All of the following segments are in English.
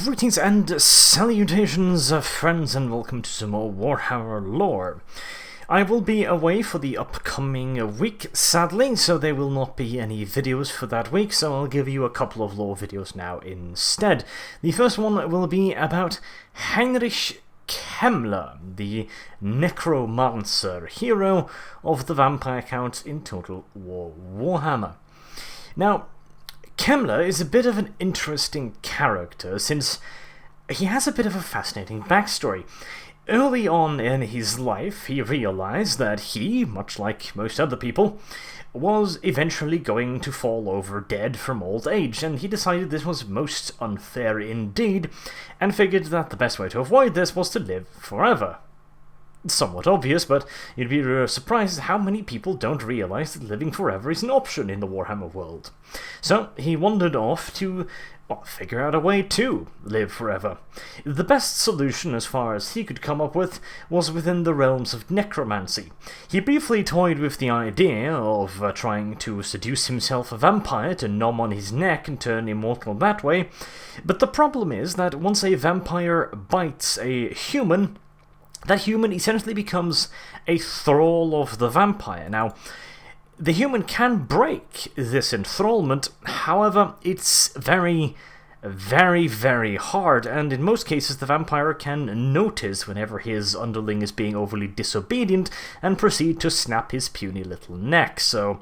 Greetings and salutations, friends, and welcome to some more Warhammer lore. I will be away for the upcoming week, sadly, so there will not be any videos for that week, so I'll give you a couple of lore videos now instead. The first one will be about Heinrich Kemmler, the necromancer, hero of the vampire count in Total War Warhammer. Now, Kemmler is a bit of an interesting character since he has a bit of a fascinating backstory. Early on in his life, he realized that he, much like most other people, was eventually going to fall over dead from old age, and he decided this was most unfair indeed, and figured that the best way to avoid this was to live forever. Somewhat obvious, but you'd be surprised how many people don't realize that living forever is an option in the Warhammer world. So he wandered off to figure out a way to live forever. The best solution, as far as he could come up with, was within the realms of necromancy. He briefly toyed with the idea of trying to seduce himself a vampire to nom on his neck and turn immortal that way, but the problem is that once a vampire bites a human, that human essentially becomes a thrall of the vampire. Now, the human can break this enthrallment, however, it's very, very hard, and in most cases the vampire can notice whenever his underling is being overly disobedient and proceed to snap his puny little neck, so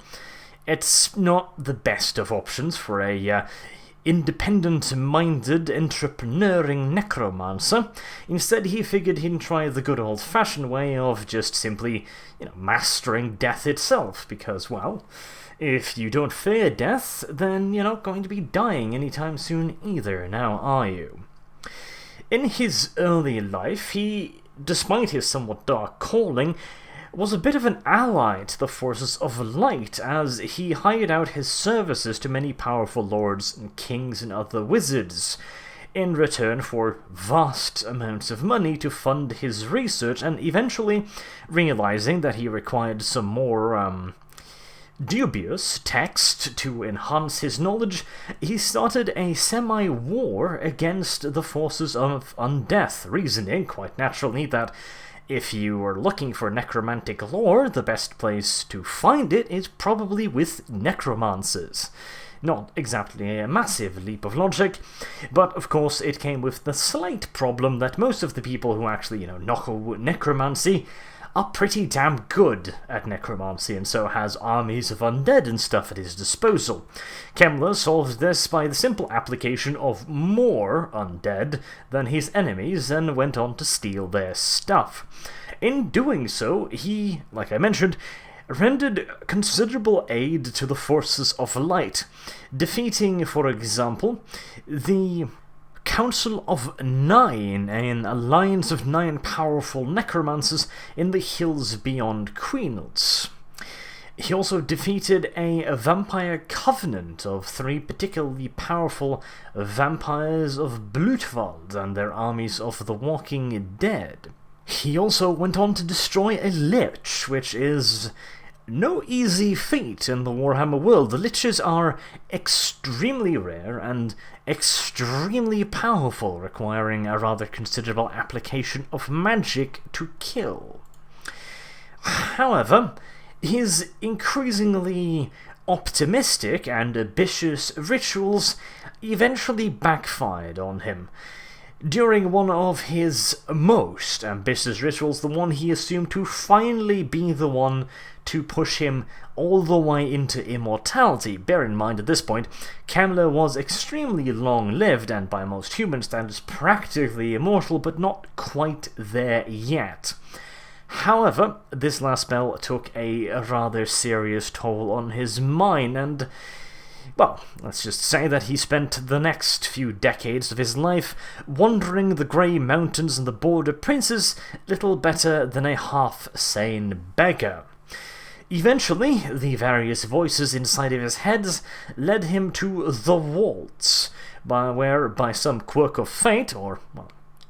it's not the best of options for a independent-minded, entrepreneuring necromancer. Instead, he figured he'd try the good old-fashioned way of just simply, mastering death itself, because, well, if you don't fear death, then you're not going to be dying anytime soon either, now are you? In his early life, he, despite his somewhat dark calling, was a bit of an ally to the forces of light, as he hired out his services to many powerful lords and kings and other wizards, in return for vast amounts of money to fund his research, and eventually, realizing that he required some more, dubious text to enhance his knowledge, he started a semi-war against the forces of undeath, reasoning, quite naturally, that if you were looking for necromantic lore, the best place to find it is probably with necromancers. Not exactly a massive leap of logic, but of course it came with the slight problem that most of the people who actually, knuckle necromancy are pretty damn good at necromancy, and so has armies of undead and stuff at his disposal. Kemmler solved this by the simple application of more undead than his enemies, and went on to steal their stuff. In doing so, he, like I mentioned, rendered considerable aid to the forces of light, defeating, for example, the Council of Nine, an alliance of 9 powerful necromancers in the hills beyond Queenlands. He also defeated a vampire covenant of 3 particularly powerful vampires of Blutwald and their armies of the Walking Dead. He also went on to destroy a Lich, which is no easy feat in the Warhammer world. The Liches are extremely rare and extremely powerful, requiring a rather considerable application of magic to kill. However, his increasingly optimistic and ambitious rituals eventually backfired on him. During one of his most ambitious rituals, the one he assumed to finally be the one to push him all the way into immortality. Bear in mind, at this point, Kemmler was extremely long-lived and by most human standards practically immortal, but not quite there yet. However, this last spell took a rather serious toll on his mind, and well, let's just say that he spent the next few decades of his life wandering the grey mountains and the border princes little better than a half-sane beggar. Eventually, the various voices inside of his head led him to the Waltz, where by some quirk of fate, or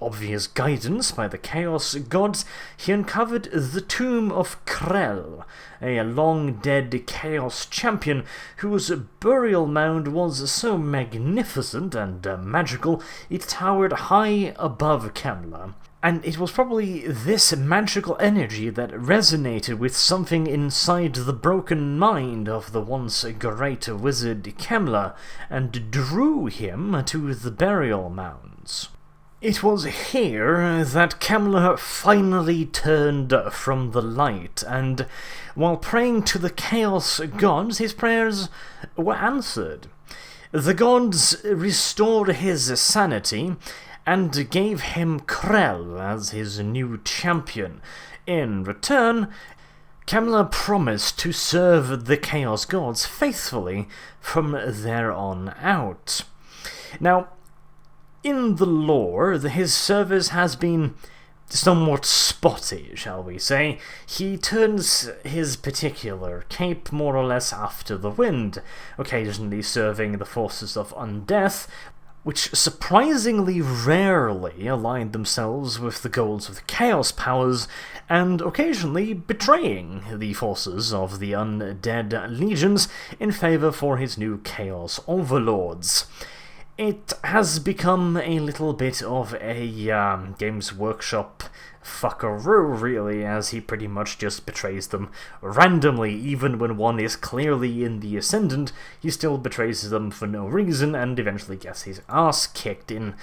obvious guidance by the Chaos Gods, he uncovered the tomb of Krell, a long-dead Chaos champion whose burial mound was so magnificent and magical it towered high above Kemmler. And it was probably this magical energy that resonated with something inside the broken mind of the once great wizard Kemmler, and drew him to the burial mounds. It was here that Kemmler finally turned from the light, and while praying to the Chaos Gods, his prayers were answered. The gods restored his sanity, and gave him Krell as his new champion. In return, Kemmler promised to serve the Chaos Gods faithfully from there on out. Now, in the lore, his service has been somewhat spotty, shall we say. He turns his particular cape more or less after the wind, occasionally serving the forces of undeath, which surprisingly rarely aligned themselves with the goals of the Chaos Powers, and occasionally betraying the forces of the undead legions in favour for his new Chaos Overlords. It has become a little bit of a Games Workshop fuckaroo, really, as he pretty much just betrays them randomly. Even when one is clearly in the ascendant, he still betrays them for no reason and eventually gets his ass kicked in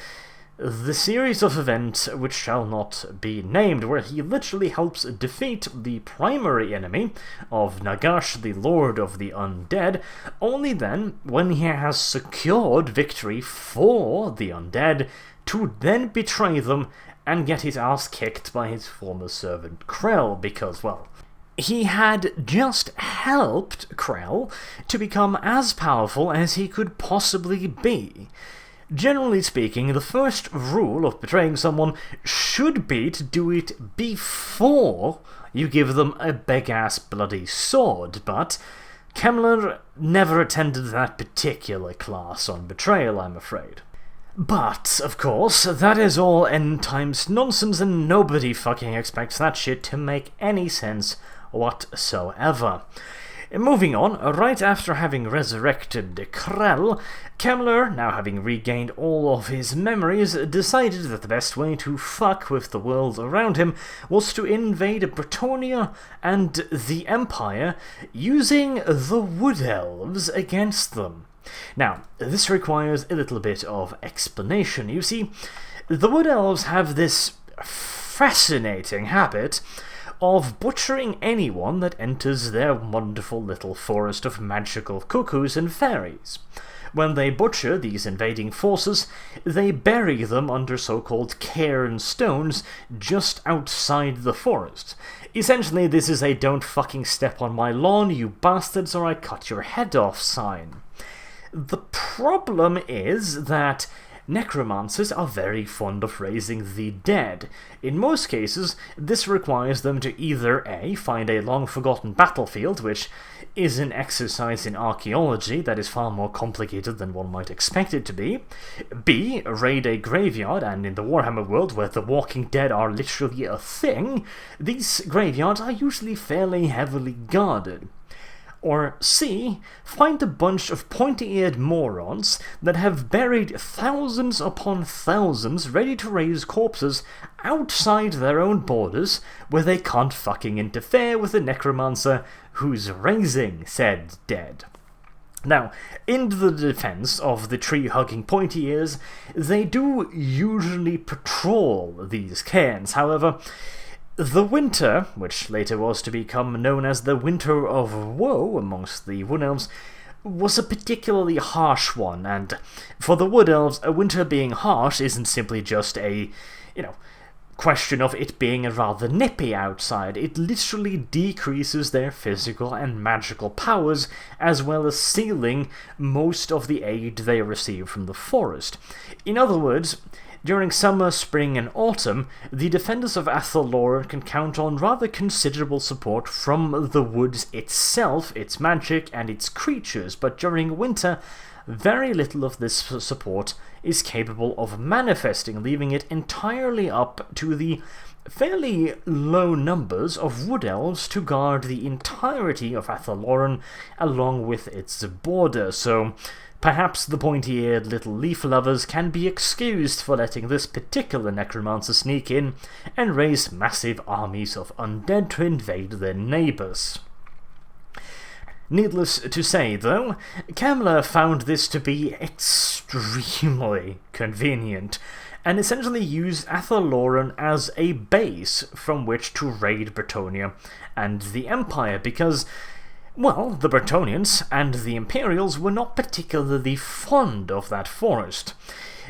the series of events which shall not be named, where he literally helps defeat the primary enemy of Nagash, the Lord of the Undead, only then, when he has secured victory for the Undead, to then betray them and get his ass kicked by his former servant Krell, because, well, he had just helped Krell to become as powerful as he could possibly be. Generally speaking, the first rule of betraying someone should be to do it before you give them a big-ass bloody sword, but Kemmler never attended that particular class on betrayal, I'm afraid. But, of course, that is all end times nonsense, and nobody fucking expects that shit to make any sense whatsoever. Moving on, right after having resurrected Krell, Kemmler, now having regained all of his memories, decided that the best way to fuck with the world around him was to invade Bretonnia and the Empire using the Wood Elves against them. Now, this requires a little bit of explanation. You see, the Wood Elves have this fascinating habit of butchering anyone that enters their wonderful little forest of magical cuckoos and fairies. When they butcher these invading forces, they bury them under so-called cairn stones just outside the forest. Essentially, this is a "don't fucking step on my lawn, you bastards, or I cut your head off" sign. The problem is that necromancers are very fond of raising the dead. In most cases, this requires them to either A, find a long-forgotten battlefield, which is an exercise in archaeology that is far more complicated than one might expect it to be, B, raid a graveyard, and in the Warhammer world, where the walking dead are literally a thing, these graveyards are usually fairly heavily guarded. Or C, find a bunch of pointy-eared morons that have buried thousands upon thousands ready to raise corpses outside their own borders, where they can't fucking interfere with the necromancer who's raising said dead. Now, in the defense of the tree-hugging pointy-ears, they do usually patrol these cairns. However, the winter, which later was to become known as the Winter of Woe amongst the Wood Elves, was a particularly harsh one, and for the Wood Elves, a winter being harsh isn't simply just a, question of it being rather nippy outside. It literally decreases their physical and magical powers, as well as sealing most of the aid they receive from the forest. In other words, during summer, spring, and autumn, the defenders of Athelor can count on rather considerable support from the woods itself, its magic, and its creatures, but during winter, very little of this support is capable of manifesting, leaving it entirely up to the fairly low numbers of wood elves to guard the entirety of Athalloran along with its border, so perhaps the pointy-eared little leaf lovers can be excused for letting this particular necromancer sneak in and raise massive armies of undead to invade their neighbours. Needless to say, though, Kemmler found this to be extremely convenient, and essentially used Athalloran as a base from which to raid Bretonnia and the Empire, because, well, the Bretonians and the Imperials were not particularly fond of that forest.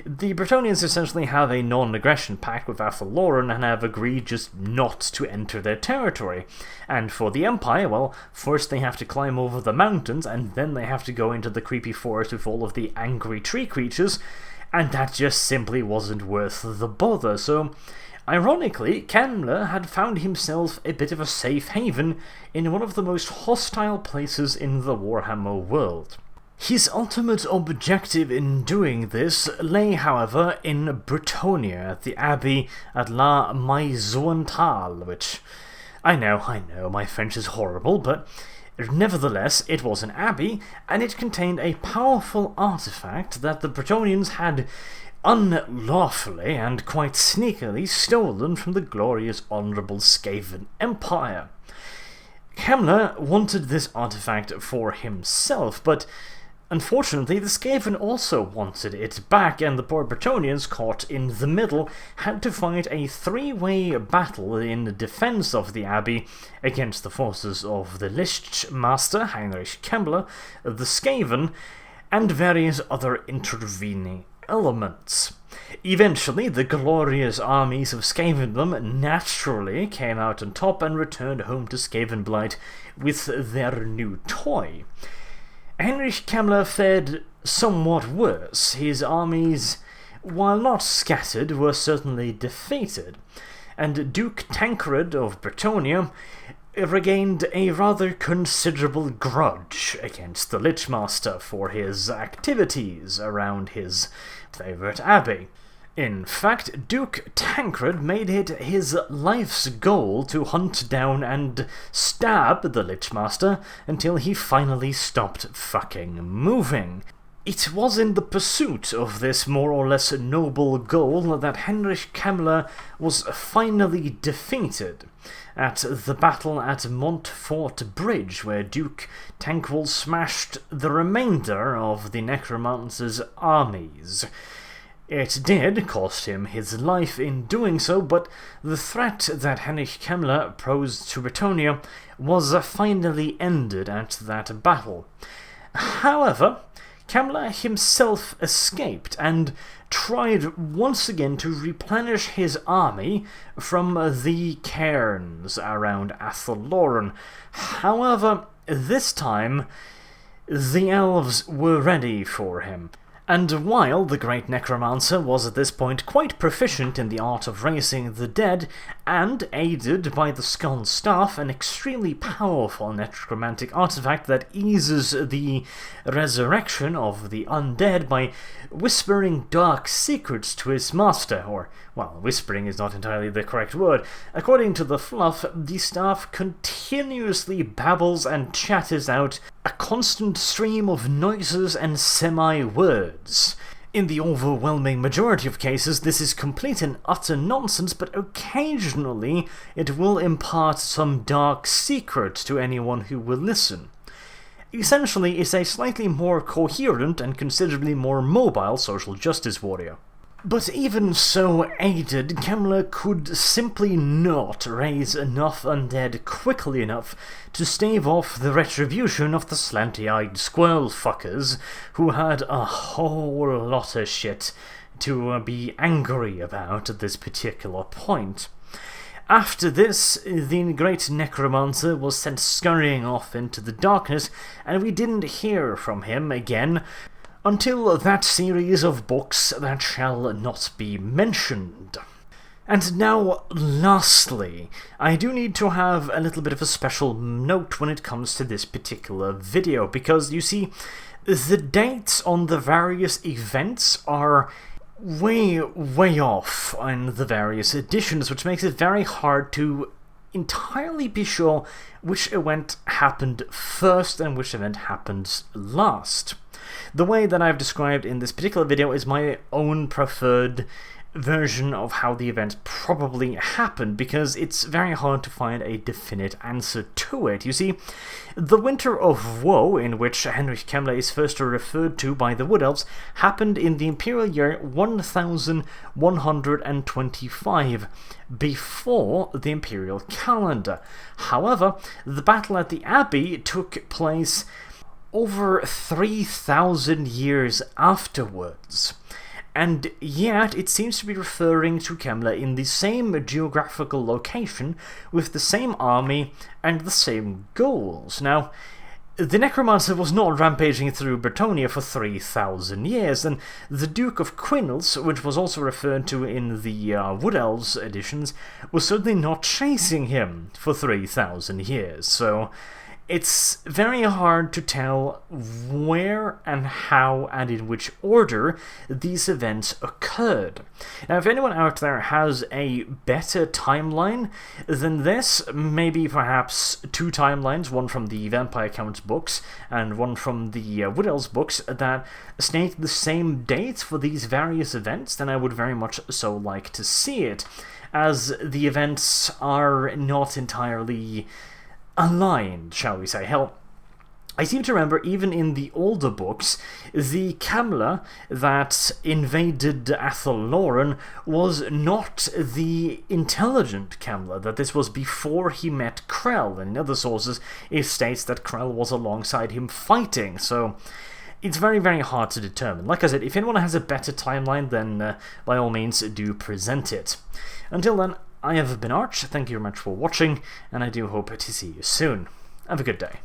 The Bretonians essentially have a non-aggression pact with Athalloran and have agreed just not to enter their territory. And for the Empire, well, first they have to climb over the mountains, and then they have to go into the creepy forest with all of the angry tree creatures, and that just simply wasn't worth the bother, so ironically, Kemmler had found himself a bit of a safe haven in one of the most hostile places in the Warhammer world. His ultimate objective in doing this lay, however, in Bretonnia, at the abbey at La Maisonnetal, which, I know, my French is horrible, but nevertheless, it was an abbey, and it contained a powerful artifact that the Bretonians had unlawfully and quite sneakily stolen from the glorious honourable Sigeman Empire. Kemmler wanted this artifact for himself, but unfortunately, the Skaven also wanted it back, and the poor Bretonians, caught in the middle, had to fight a three-way battle in defence of the abbey against the forces of the Lich Master, Heinrich Kemmler, the Skaven, and various other intervening elements. Eventually, the glorious armies of Skavendom naturally came out on top and returned home to Skavenblight with their new toy. Heinrich Kemmler fared somewhat worse. His armies, while not scattered, were certainly defeated, and Duke Tancred of Bretonnia regained a rather considerable grudge against the Lich Master for his activities around his favourite abbey. In fact, Duke Tancred made it his life's goal to hunt down and stab the Lich Master until he finally stopped fucking moving. It was in the pursuit of this more or less noble goal that Heinrich Kemmler was finally defeated at the battle at Montfort Bridge, where Duke Tancred smashed the remainder of the Necromancer's armies. It did cost him his life in doing so, but the threat that Heinrich Kemmler posed to Bretonnia was finally ended at that battle. However, Kemmler himself escaped and tried once again to replenish his army from the cairns around Athalloran. However, this time the elves were ready for him. And while the great necromancer was at this point quite proficient in the art of raising the dead, and aided by the Skull Staff, an extremely powerful necromantic artifact that eases the resurrection of the undead by whispering dark secrets to his master, or, well, whispering is not entirely the correct word. According to the fluff, the staff continuously babbles and chatters out a constant stream of noises and semi-words. In the overwhelming majority of cases, this is complete and utter nonsense, but occasionally it will impart some dark secret to anyone who will listen. Essentially, it's a slightly more coherent and considerably more mobile social justice warrior. But even so aided, Kemmler could simply not raise enough undead quickly enough to stave off the retribution of the slanty-eyed squirrel fuckers, who had a whole lot of shit to be angry about at this particular point. After this, the great necromancer was sent scurrying off into the darkness, and we didn't hear from him again until that series of books that shall not be mentioned. And now, lastly, I do need to have a little bit of a special note when it comes to this particular video, because you see, the dates on the various events are way off on the various editions, which makes it very hard to entirely be sure which event happened first and which event happened last. The way that I've described in this particular video is my own preferred version of how the event probably happened, because it's very hard to find a definite answer to it. You see, the Winter of Woe, in which Heinrich Kemmler is first referred to by the Wood Elves, happened in the Imperial year 1125, before the Imperial calendar. However, the battle at the Abbey took place over 3,000 years afterwards. And yet, it seems to be referring to Kemmler in the same geographical location, with the same army and the same goals. Now, the Necromancer was not rampaging through Bretonnia for 3,000 years, and the Duke of Quinels, which was also referred to in the Wood Elves editions, was certainly not chasing him for 3,000 years, so it's very hard to tell where and how and in which order these events occurred. Now, if anyone out there has a better timeline than this, maybe perhaps two timelines, one from the Vampire Count's books and one from the Wood Elves books, that state the same dates for these various events, then I would very much so like to see it, as the events are not entirely aligned, shall we say. Hell, I seem to remember, even in the older books, the Kemmler that invaded Athelloren was not the intelligent Kemmler, that this was before he met Krell, and in other sources it states that Krell was alongside him fighting, so it's very, very hard to determine. Like I said, if anyone has a better timeline, then by all means do present it. Until then, I have been Arch, thank you very much for watching, and I do hope to see you soon. Have a good day.